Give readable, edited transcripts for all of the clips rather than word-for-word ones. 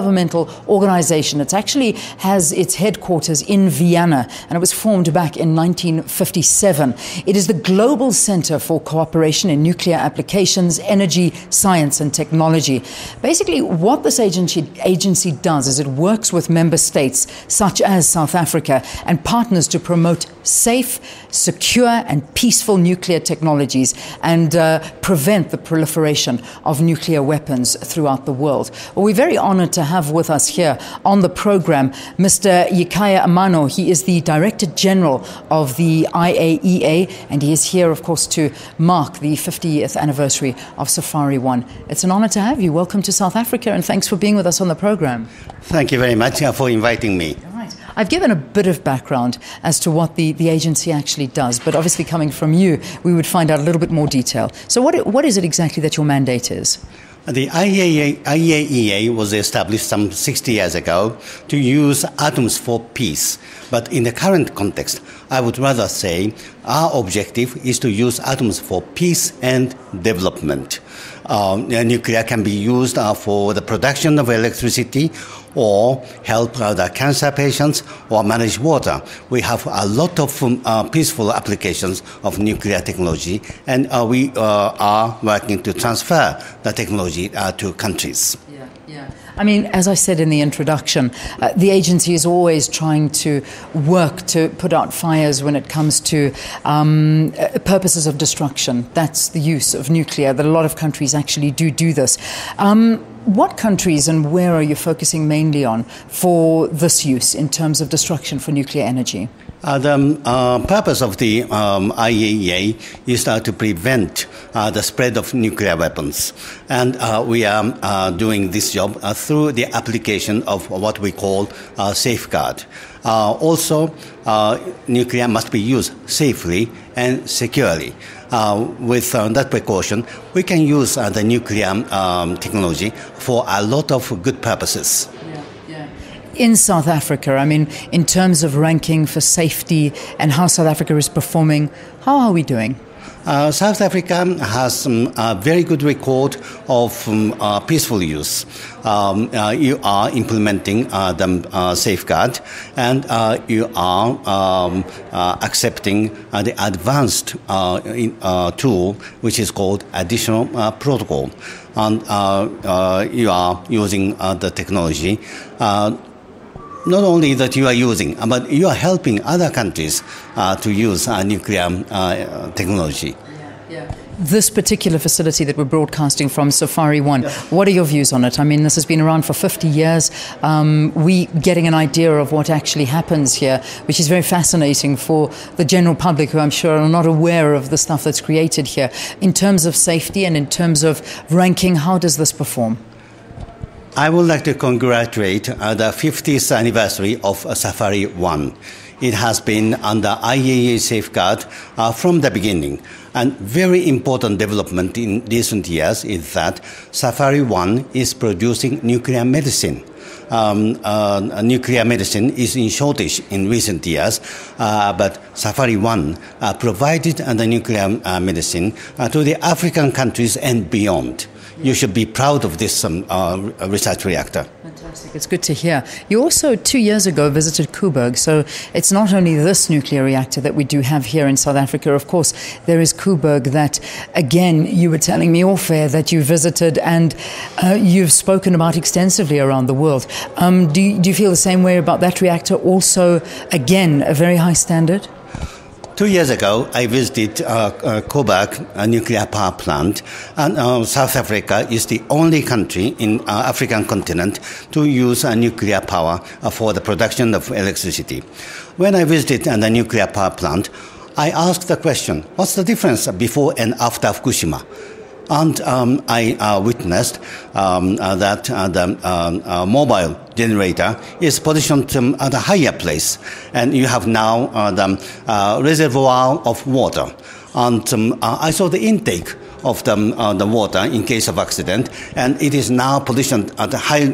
governmental organization. It actually has its headquarters in Vienna, and it was formed back in 1957. It is the Global Center for Cooperation in Nuclear Applications, Energy, Science and Technology. Basically, what this agency does is it works with member states, such as South Africa, and partners to promote safe, secure and peaceful nuclear technologies and prevent the proliferation of nuclear weapons throughout the world. Well, we're very honored to have with us here on the program Mr. Yikaya Amano. He is the Director General of the IAEA, and he is here, of course, to mark the 50th anniversary of Safari 1. It's an honor to have you. Welcome to South Africa, and thanks for being with us on the program. Thank you very much for inviting me. I've given a bit of background as to what the agency actually does, but obviously coming from you, we would find out a little bit more detail. So what is it exactly that your mandate is? The IAEA was established some 60 years ago to use atoms for peace. But in the current context, I would rather say our objective is to use atoms for peace and development. Nuclear can be used for the production of electricity or help the cancer patients or manage water. We have a lot of peaceful applications of nuclear technology, and we are working to transfer the technology to countries. Yeah. I mean, as I said in the introduction, the agency is always trying to work to put out fires when it comes to purposes of destruction. That's the use of nuclear, that a lot of countries actually do this. What countries and where are you focusing mainly on for this use in terms of destruction for nuclear energy? The purpose of the IAEA is to prevent the spread of nuclear weapons. And we are doing this job through the application of what we call safeguard. Also, nuclear must be used safely and securely. With that precaution, we can use the nuclear technology for a lot of good purposes. In South Africa, I mean, in terms of ranking for safety and how South Africa is performing, how are we doing? South Africa has a very good record of peaceful use. You are implementing the safeguard, and you are accepting the advanced tool, which is called additional protocol. And you are using the technology. Not only that you are using, but you are helping other countries to use nuclear technology. This particular facility that we're broadcasting from, Safari 1, what are your views on it? I mean, this has been around for 50 years. We getting an idea of what actually happens here, which is very fascinating for the general public who I'm sure are not aware of the stuff that's created here. In terms of safety and in terms of ranking, how does this perform? I would like to congratulate the 50th anniversary of Safari 1. It has been under IAEA safeguard from the beginning. And very important development in recent years is that Safari 1 is producing nuclear medicine. Nuclear medicine is in shortage in recent years, but Safari 1 provided the nuclear medicine to the African countries and beyond. You should be proud of this research reactor. Fantastic. It's good to hear. You also, 2 years ago, visited Koeberg. So it's not only this nuclear reactor that we do have here in South Africa. Of course, there is Koeberg that, again, you were telling me off air that you visited and you've spoken about extensively around the world. Do you feel the same way about that reactor? Also, again, a very high standard? 2 years ago, I visited Koeberg nuclear power plant, and South Africa is the only country in African continent to use nuclear power for the production of electricity. When I visited the nuclear power plant, I asked the question, what's the difference before and after Fukushima? And I witnessed that the mobile generator is positioned at a higher place, and you have now the reservoir of water. And I saw the intake of the water in case of accident, and it is now positioned at high,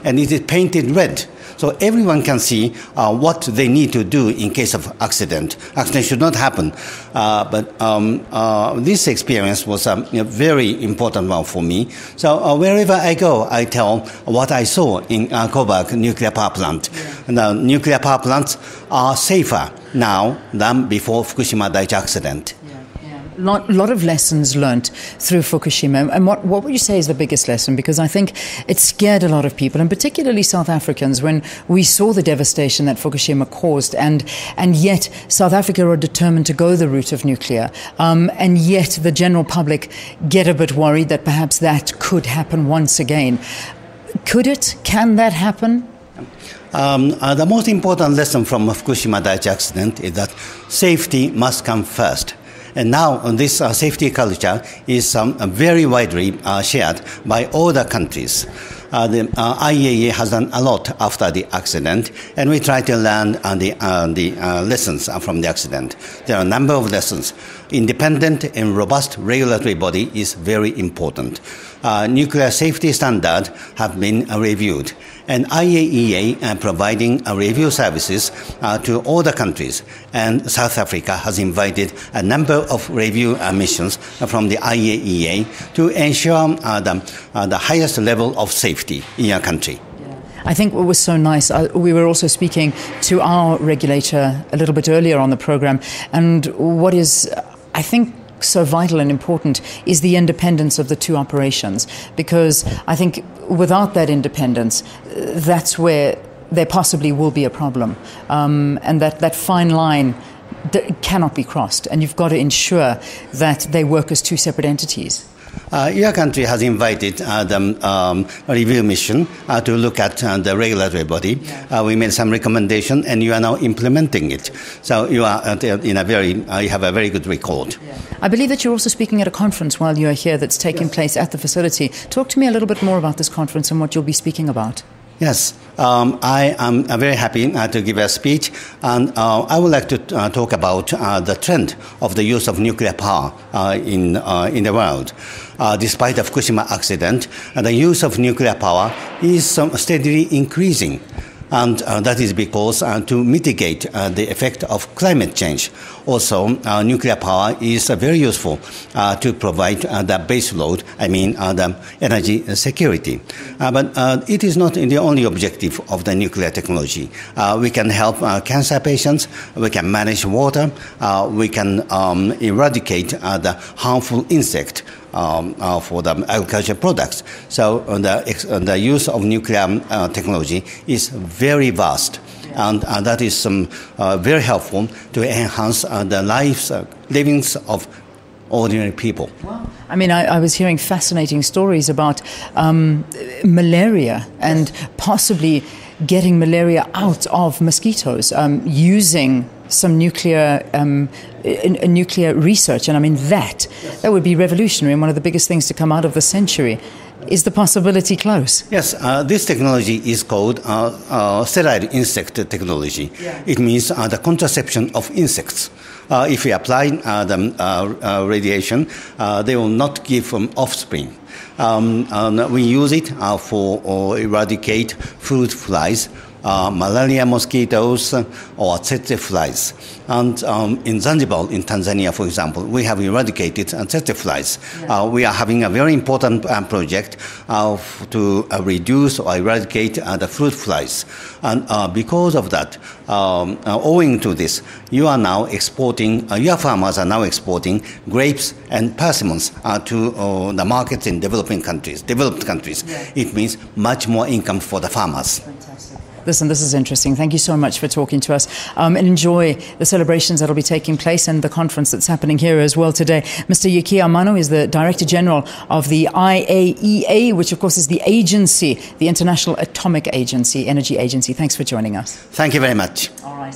and it is painted red. So everyone can see what they need to do in case of accident. Accident should not happen. But this experience was a very important one for me. So wherever I go, I tell what I saw in Kobayashi nuclear power plant. Yeah. The nuclear power plants are safer now than before Fukushima Daiichi accident. Lot of lessons learnt through Fukushima. And what would you say is the biggest lesson? Because I think it scared a lot of people, and particularly South Africans, when we saw the devastation that Fukushima caused. And yet South Africa are determined to go the route of nuclear. And yet the general public get a bit worried that perhaps that could happen once again. Could it? Can that happen? The most important lesson from Fukushima Daiichi accident is that safety must come first. And now this safety culture is very widely shared by all the countries. The AIEA has done a lot after the accident, and we try to learn the lessons from the accident. There are a number of lessons. Independent and robust regulatory body is very important. Nuclear safety standards have been reviewed, and AIEA providing review services to all the countries. And South Africa has invited a number of review missions from the AIEA to ensure the highest level of safety in your country. I think what was so nice, we were also speaking to our regulator a little bit earlier on the program, and what is, I think, so vital and important is the independence of the two operations, because I think without that independence, that's where there possibly will be a problem, and that fine line cannot be crossed, and you've got to ensure that they work as two separate entities. Your country has invited the review mission to look at the regulatory body. Yeah. We made some recommendation, and you are now implementing it. So you are you have a very good record. Yeah. I believe that you're also speaking at a conference while you are here that's taking place at the facility. Talk to me a little bit more about this conference and what you'll be speaking about. Yes, I am very happy to give a speech, and I would like to talk about the trend of the use of nuclear power in the world. Despite the Fukushima accident, the use of nuclear power is steadily increasing. And that is because to mitigate the effect of climate change. Also, nuclear power is very useful to provide the base load, the energy security. But it is not the only objective of the nuclear technology. We can help cancer patients, we can manage water, we can eradicate the harmful insect for the agricultural products. So the use of nuclear technology is very vast, and that is very helpful to enhance the livings of ordinary people. Wow. I was hearing fascinating stories about malaria and possibly getting malaria out of mosquitoes using some nuclear research, and that would be revolutionary and one of the biggest things to come out of the century. Is the possibility close? Yes, this technology is called sterile insect technology. Yeah. It means the contraception of insects. If we apply the radiation, they will not give offspring. We use it for eradicate fruit flies, malaria mosquitoes, or tsetse flies. And in Zanzibar, in Tanzania, for example, we have eradicated tsetse flies. Yeah. We are having a very important project to reduce or eradicate the fruit flies. And because of that, owing to this, your farmers are now exporting grapes and persimmons to the markets in developed countries. Yeah. It means much more income for the farmers. Fantastic. Listen, this is interesting. Thank you so much for talking to us. And enjoy the celebrations that will be taking place and the conference that's happening here as well today. Mr. Yuki Amano is the Director General of the IAEA, which of course is the agency, the International Atomic Agency, Energy Agency. Thanks for joining us. Thank you very much. All right.